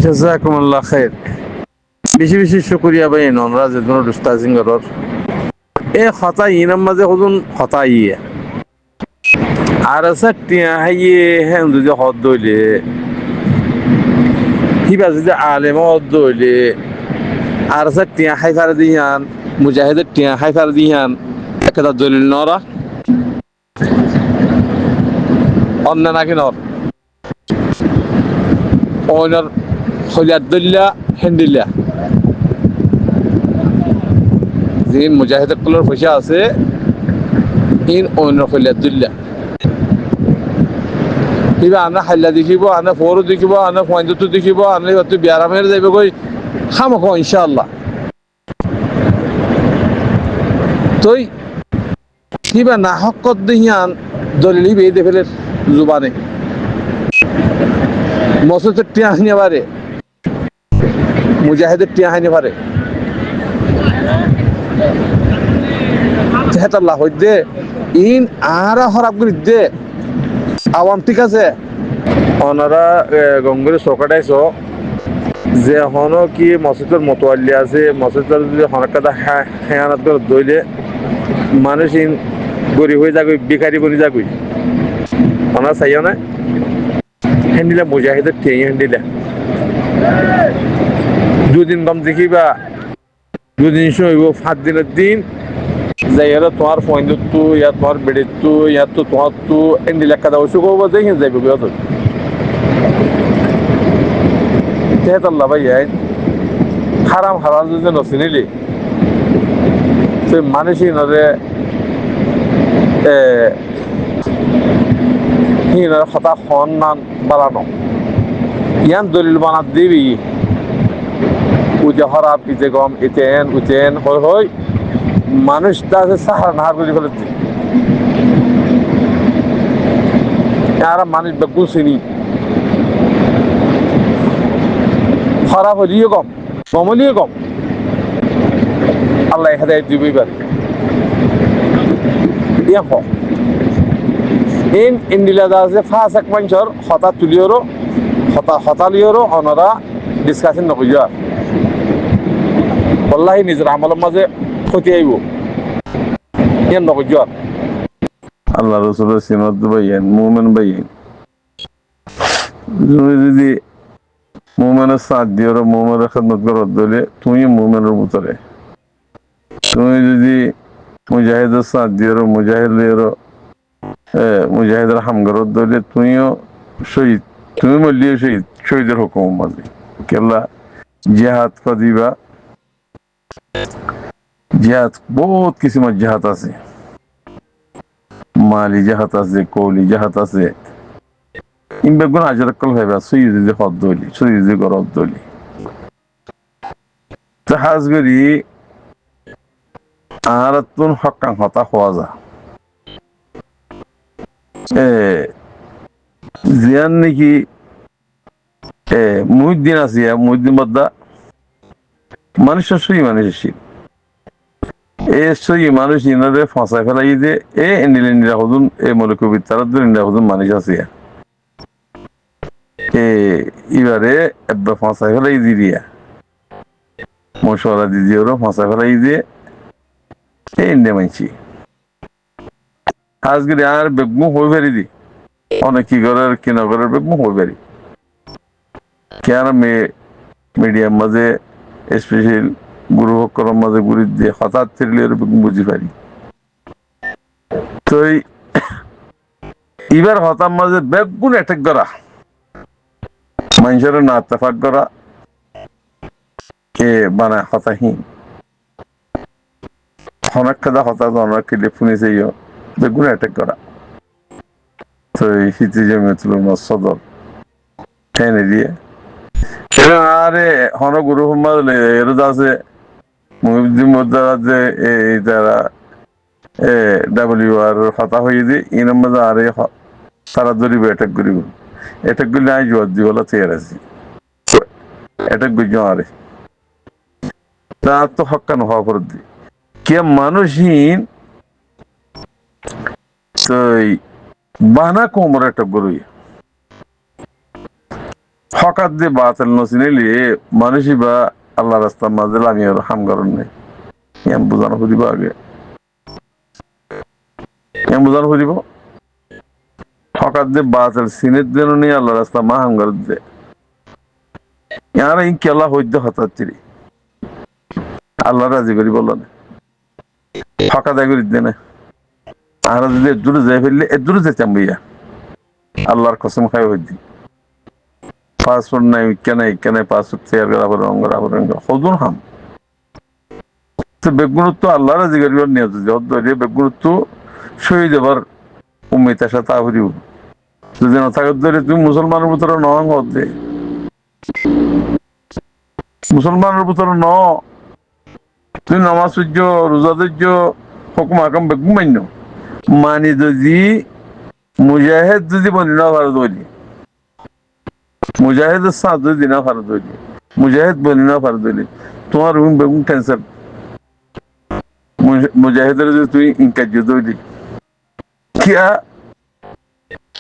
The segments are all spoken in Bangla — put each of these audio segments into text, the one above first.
জাযাকুমুল্লাহ খাইর। বেশি বেশি শুকরিয়া ভাই ননরা যে কোনো দুস্তা সিঙ্গরর এ খতা ইনাম মাঝে হদুন খতা ইয়ে আর আছে টিয়া হাইয়ে হ্যাঁ যদি হদ দইলে হিবা যদি আলেম হদ দইলে আর আছে টিয়া হাই ফার দিহান মুজাহিদের টিয়া হাই ফার দিহান একটা দলিল নরা অন্য নাকি নর ওনার খলিয়াত দল্লা হেন্দিল্লা যে মুজাহিদের কুলোর পয়সা আছে ইন অন্য খলিয়াত দল্লা কিবা আনা হাল্লা দেখিব আনা ফোরও দেখিব আনা পয়েন্টতো দেখিব আনা হয়তো বিয়ারামের যাইব গই খামখ ইনশাআল্লাহ তই কিবা নাহকত দিহিয়ান দলিল বে দে ফেলে জুবানে মসজিদের টিয়া হাইনে পারে মুজাহিদের টিয়া হাইনে পারে হেতাল্লাহ হইতে ইন আরা হরাব করে দে আওয়াম ঠিক আছে ওনারা গঙ্গুরে চকাটাইছ যে হনো কি মসজিদের মতোয়াল্লি আছে মসজিদের যদি হনকাদা খেয়ানত করে দইলে মানুষ ইন গরিব হয়ে যাগই বেকারি বনি যাগই ওনারা চাইও না হ্যান্ডিলা মুজাহিদের ঠেই হ্যান্ডিলা দুদিন কম দেখিবা দুদিন হইব 5 দিনের দিন যাই তোমার পয়েন্টতো ইয়া তোমার বেড়েতো ইয়া তো তোমার তো হ্যান্ডিলা কাদা ওষুধ করবো দেখে যাইব বিয়ত তেহাতাল্লাহ ভাই হারাম হারাম যদি নচিনিলি মানুষই নরে কথা খন নান বাড়ানো ইয়ান দলিল বানাত দিবি উজে হরা পিজে গম ইতেন উতেন হই হই মানুষ তাছে সাহারা নাহার করে ফেলেছে আর মানুষ বেগুন চিনি খারাপ হলিও কম কমলিও কম আল্লাহ হেদায়েত দিবই পারে ইয়া হ ইন্ডিলা আছে ফাঁস এক মানুষের হতা তুলিওরও হতালিওরও অনরা ডিসকাশন নকরিয়া বল্লাহি নিজের আমলের মাঝে ক্ষতি আইব ইয়ান নকরিয়া আল্লাহ রসুলের সিনত ভাইয়েন মুমিন ভাইয়েন তুমি যদি মুমিনের সাথ দিও মুমিনের খেদমত করত দিলে তুমি মুমিনের ভিতরে তুমি যদি মুজাহিদের সাথ দিও মুজাহিদের হামগরত দিলে তুমিও শহীদ তুমি বললিও শহীদের হুকুম মাঝে কেলা জিহাদ দিবা জিহাদ বহুত কিসিমের জিহাদ আছে মালি জাহাত আছে কৌলি জাহাত আছে ইমবেগুন আজরাকল ভাইবা সুইজি হদ দলি সুইজি গরদ দলি জাহাজ গরি আরাতুন হক্কাং হতা হওয়া যা জিয়ান নাকি মুহিদ্দিন আছে মুহিদ্দিন বদ্দা মানুষের সই মানুষের শীত সই মানুষ ইনারে ফাঁসাই ফেলাই যে নিরা হদুন মৌলিকবিদ্যার নিরা হদুন মানুষ আছে এবারে একবার ফাঁসাই ফেলাই দিয়া মশলা দিদি ওরা ফাঁসাই ফেলাই দিয়ে ইন্ডিয়া মানছি আজকে আর বেগমু হয়ে ফেরি দি অনেক কি করার কি না করার বেগমু হয়ে ফেরি কেন মিডিয়াম মাঝে স্পেশাল গুরু হকরম মাঝে গুরি দিয়ে হঠাৎ ফিরলে বুঝি পারি তো এবার হতাম মাঝে বেগুন অ্যাটাক করা মানুষের না আত্তেফাক করা কে বানায় হতাহীন অনেক কাদা হতাৎ অনেক কেটে শুনেছে বেগুন অ্যাটাক করা তো এই হিতি জমিয়তুল সদর টেনে দিয়ে আরে হন গুরু এর আছে মুহিউদ্দিন মুদ্দারা যে এই তারা ডাব্লিউআর হতা হয়ে দিয়ে ইনার মধ্যে আরে তারা ধরিব অ্যাটাক করিব অ্যাটাক করলে আমি জোয়ার দিবলা তৈরি আছি অ্যাটাক করছি আরে তার তো হক্কানো হওয়া করে দি কে মানুষহীন তো বানা কোমর অ্যাটাক করুই হকাত যে বাতিল নচিনিলি মানুষই বা আল্লাহ রাস্তার মাঝে আমি আর হাম করেন নাই এম বোঝানো ফুরিব আগে এম বোঝানো ফুরিব হকাত যে বাতিল সিনের জন্য নিয়ে আল্লাহ রাস্তা মা হাম করেন যে ইয়ার এই কেলা হইদ্য হতাত্তিরি আল্লাহ রাজি করি বললেন হকাত আগে দিতে না আর যদি এদুরে যাই ফেললে এদুরে যেতাম ভাইয়া আল্লাহর কসম খাই হইদি পাসপোর্ট নাই কেন পাসপোর্ট শেয়ার করা করে হজুন হাম তো বেগুনত্ব আল্লাহ রাজি করিবার নিয়ত যে বেগুনত্ব শহীদ এবার উম্মিত আসা তা হরিব যদি না থাকার ধরে তুমি মুসলমানের ভিতরে নং হতে মুসলমানের ভিতরে ন তুই নামাজ সূর্য রোজা ধৈর্য হুকুম হাকাম বেগুন মান্য মানি যদি মুজাহিদ যদি বলি না ভারত বলি মুজাহিদের সাথ যদি না ভারত বলি মুজাহিদ বলি না ভারত বলি তোমার বেগুন ক্যান্সার মুজাহিদের যদি তুই ইনকাজ দইলি কিয়া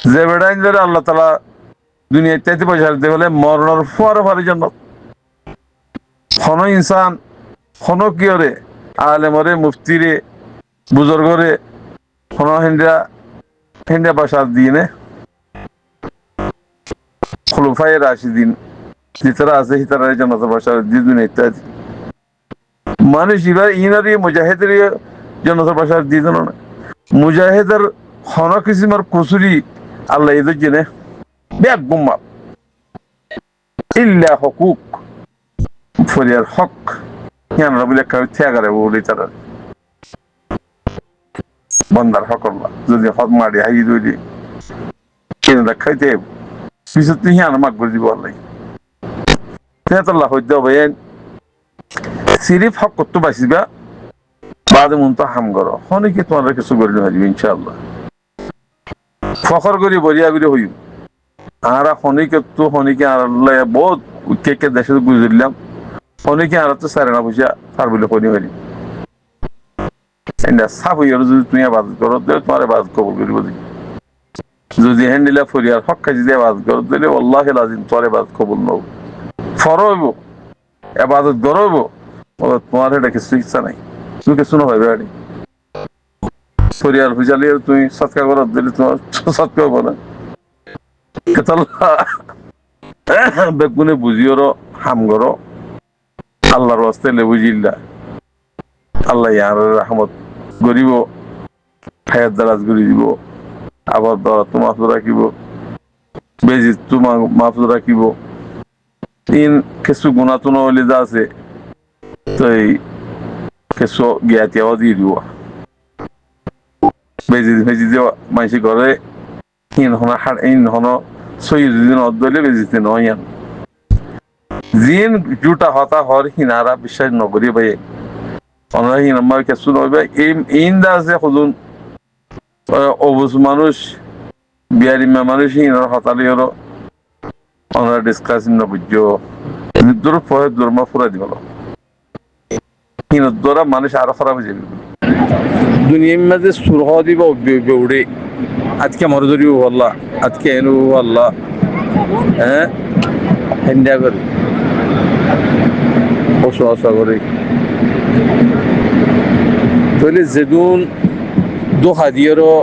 যে বেড়াইন ধরে আল্লাহ তালা দুনিয়া ইত্যাদি পয়সা দিতে বলে মরণের পরে পারে জন্য হন ইনসান হন কিয়রে আলেমরে মুফতিরে বুজুর্গরে হন হিন্দা পয়সা দিয়ে নে খুলুফাই রাশিদিন যেতারা আছে হিতারা জনত পয়সা দিয়ে দুনিয়া ইত্যাদি মানুষ এবার ইনারি মুজাহিদের জনতা পয়সা দিয়ে দিল না মুজাহিদের হন কিসিমার কসুরি আল্লাহ এদের জেনে ব্যাগ বোমা ইল্লা হকুক ফরিয়ার হক ইয়ানরা বলে ত্যাগারে বলে তারা বন্দার হক আল্লাহ যদি হক মারি হাই দইলি কেনরা খাইতে পিছত হিয়ান মাক করে দিব আল্লাহ তেতাল্লাহ হইতে হবে সিরিফ হক করতে বাঁচিবা বাদে মন তো হাম করো হনিকে তোমার কিছু করিলে হারিবে ইনশাআল্লাহ ফখর করি বরিয়া করি হইব আরা হনিকে আর বহুত কে দেশে গুজরিলাম হনিকে আর তো সারে না বুঝা তার বলে হনি হইলি সাফ হইয়ার যদি তুমি আবাদ করো তোমার আবাদ কবুল করিব যদি হ্যান্ডিলা ফরিয়ার হক কাজি দিয়ে আবাদ করো দিলে আল্লাহ লাজিম তোর আবাদ কবুল নব ফরইব আবাদত গরব তোমার এটা কিছু ইচ্ছা নাই তুমি কিছু না ভাইবে আড়ি ফরিয়ার হুজালি তুমি সৎকা করার দিলে তোমার সৎকা হবো না বেগুনে বুঝিওর হাম করো আল্লাহর ওয়াস্তে লে বুঝিল্লা আল্লাহ ইয়ার রহমত গরিব হায়াত দারাজ করে দিব আবার দ্বারা তো মাফ রাখিব বেজি তোমার মাফ রাখিব তিন কিছু গুণা তো নহলে যা আছে তো এই কিছু জ্ঞাতিয়াও দিয়ে দিব বেজি দেওয়া মাইসি ঘরে ইন হন সই দিন অদ্দলে বেজিতে নয় জিন জুটা হতা হর হিনারা বিশ্বাস নকরি ভাই ওনারা হিনাম্মা কিছু নইবে ইন দা আছে খুদুন অবুজ মানুষ বিয়ারি মানুষ হিনার হতালি হলো ওনারা ডিসকাশন নবুজ্জ দূর পরে দূরমা ফুরা দিব হিনের দ্বারা মানুষ আরো খারাপ হয়ে যাবে দুনিয়ার মাঝে সুরহ দিব উড়ে আজকে মরে ধরিব আল্লাহ আজকে এনু আল্লাহ হ্যাঁ হেন্ডিয়া করে আশা করে তাহলে যেদিন দু হাদিয়েরও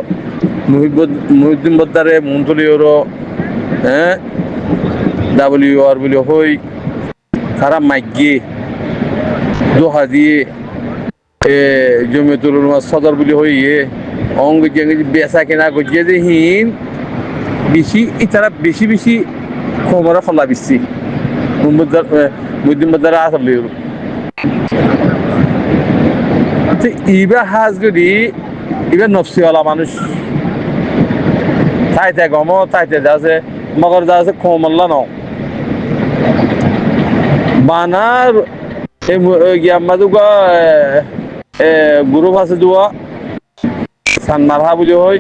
মুহিদ্দিন বদ্দারে মন্ত্রীয়রও হ্যাঁ WR বলে হই তারা মাইগিয়ে দু হাদিয়ে জমিয়তুল উলামা সদর বলে হই অঙ্গ বেচা কেনা গজিয়ে যে হিন বেশি তারা বেশি বেশি খবর ফলা বেশি মুহিদ্দিন বদ্দারে আসলে ইবা হাজ করি ইবা নফসিওয়ালা মানুষ তাইতে গম তাইতে যাচ্ছে মগর যাচ্ছে কোমল্লা ন বানার গিয়াম্মাদুগা গ্রুপ আছে দুয়া সানমারহা বুঝে হই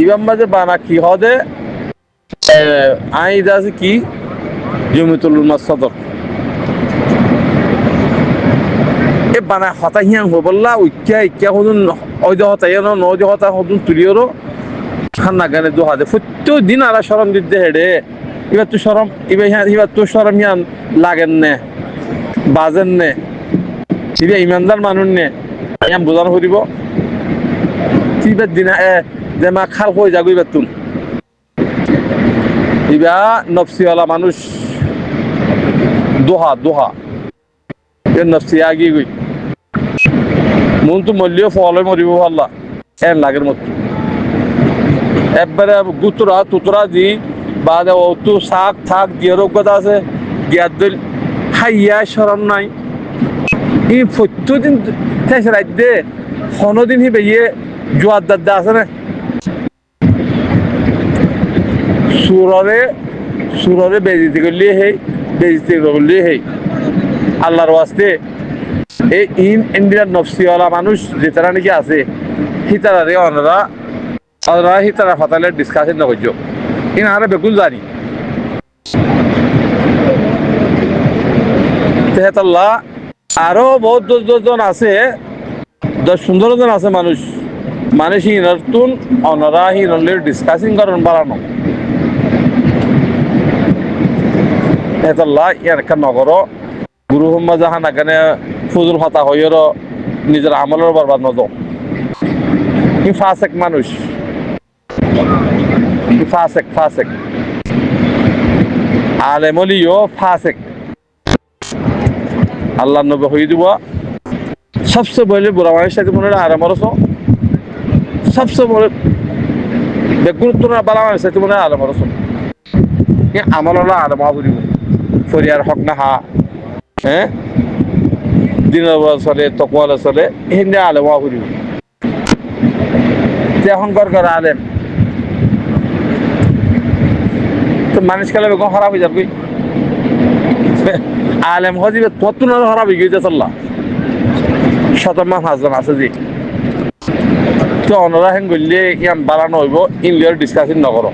ইবাম মাঝে বানা কি হদে আই যাচ্ছে কি জমিয়তুল উলামা সদর বানা হতা হিয়াং হবল্লা ইক্যা হদুন ওইদ হতা নদী হতা হদুন তুলিওরও খান্না গানে দু হাতে প্রত্যেক দিন আলা স্মরণ দিতে হেডে এবার তো সরম এবার তো সরম হিয়ান লাগেন নে বাজেন নে এবার ইমানদার মানুষ নে ইয়াম বোঝানো করিব এবার দিনা যে মা খাল হয়ে যাবো এবার তুল ইবা নফসিওয়ালা মানুষ দোহা দোহা এ নফসি আগিয়ে গই মন তো মরলেও ফলে মরিব আল্লাহ এন লাগের মতো একবারে গুতরা তুতরা দি বাদে ও তো শাক থাক দিয়ে রোগতা আছে গিয়ার দল হাইয়া সরম নাই ই প্রত্যেকদিন ঠেসে রাত দে দিন হি বেয়ে জোয়ার দাদা আছে না সুররে বেজিতে করলে হেই বেজিতে করলে হেই আল্লাহর ওয়াস্তে এই ইন্ডিয়ার নফসিওয়ালা মানুষ যে তারা নাকি আছে হিতারে ওনারা হিতারা ফাতালে ডিসকাশন না করছো ইন আরে বেকুল জানি তেহাতাল্লাহ আরো বহুত দশজন আছে 10-15 জন আছে মানুষ হিনতুন ওনারা হিনলের ডিসকাশিং করেন বাড়ানো তেহাতাল্লাহ ইয়ার একটা নগর গুরু হোম্মা জাহান এখানে ফুজুল হতা হইয়ের নিজের আমলের বরবাদ নদ কি ফাসেক মানুষ ফাসেক আলেমলিও ফাসেক আল্লাহ নবী হয়ে দিব সবচেয়ে বলে বুড়া মানুষের সাথে মনে হয় আরাম রস সবচেয়ে বলে বেগুরুত্ব না বালা মানুষের সাথে মনে হয় আরাম রস আমল আরাম করিব ফরিয়ার হক না হা হ্যাঁ দিনের চলে তকওয়ালা চলে হিন্দে আলেম করিব এখনকার করে আলেম তো মানুষ খেলে বেগম খারাপ হয়ে যাবে আলেম হজিবে তত্তুন খারাপ হয়ে গিয়েছে চল্লা শতমান হাজন আছে যে তো অনরা হেন করলে ইয়ান বাড়ানো হইব ইনলিয়ার ডিসকাশন নকর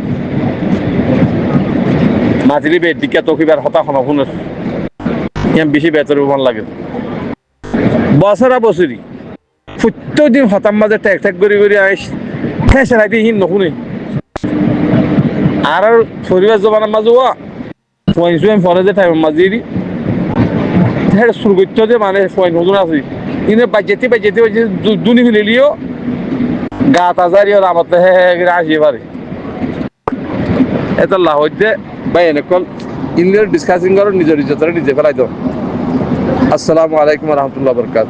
মাঝিরি বেদ দিকে তকিবার হতা শুনে ইয়ান বেশি বেতর মন লাগে বছরি প্রত্যেকদিন হতাম মাঝে ঠেক করে আইস ঠেসে রাইতে হিন নশুনে আর শরীরের জবানের মাঝে পয়েন্ট ফরে যে টাইমের মাঝে শুরু করতে যে মানে পয়েন্ট নতুন আছে কিন্তু বাজেতে দুনি ফেলিও গা তাজারিও আমার হে আসিয়ে পারে এত লাভ হচ্ছে বা এনেকল ইন্ডিয়ার ডিসকাসিং করো নিজের নিজে ফেলাই দাও আসসালামু আলাইকুম রহমতুল্লাহ বরকাত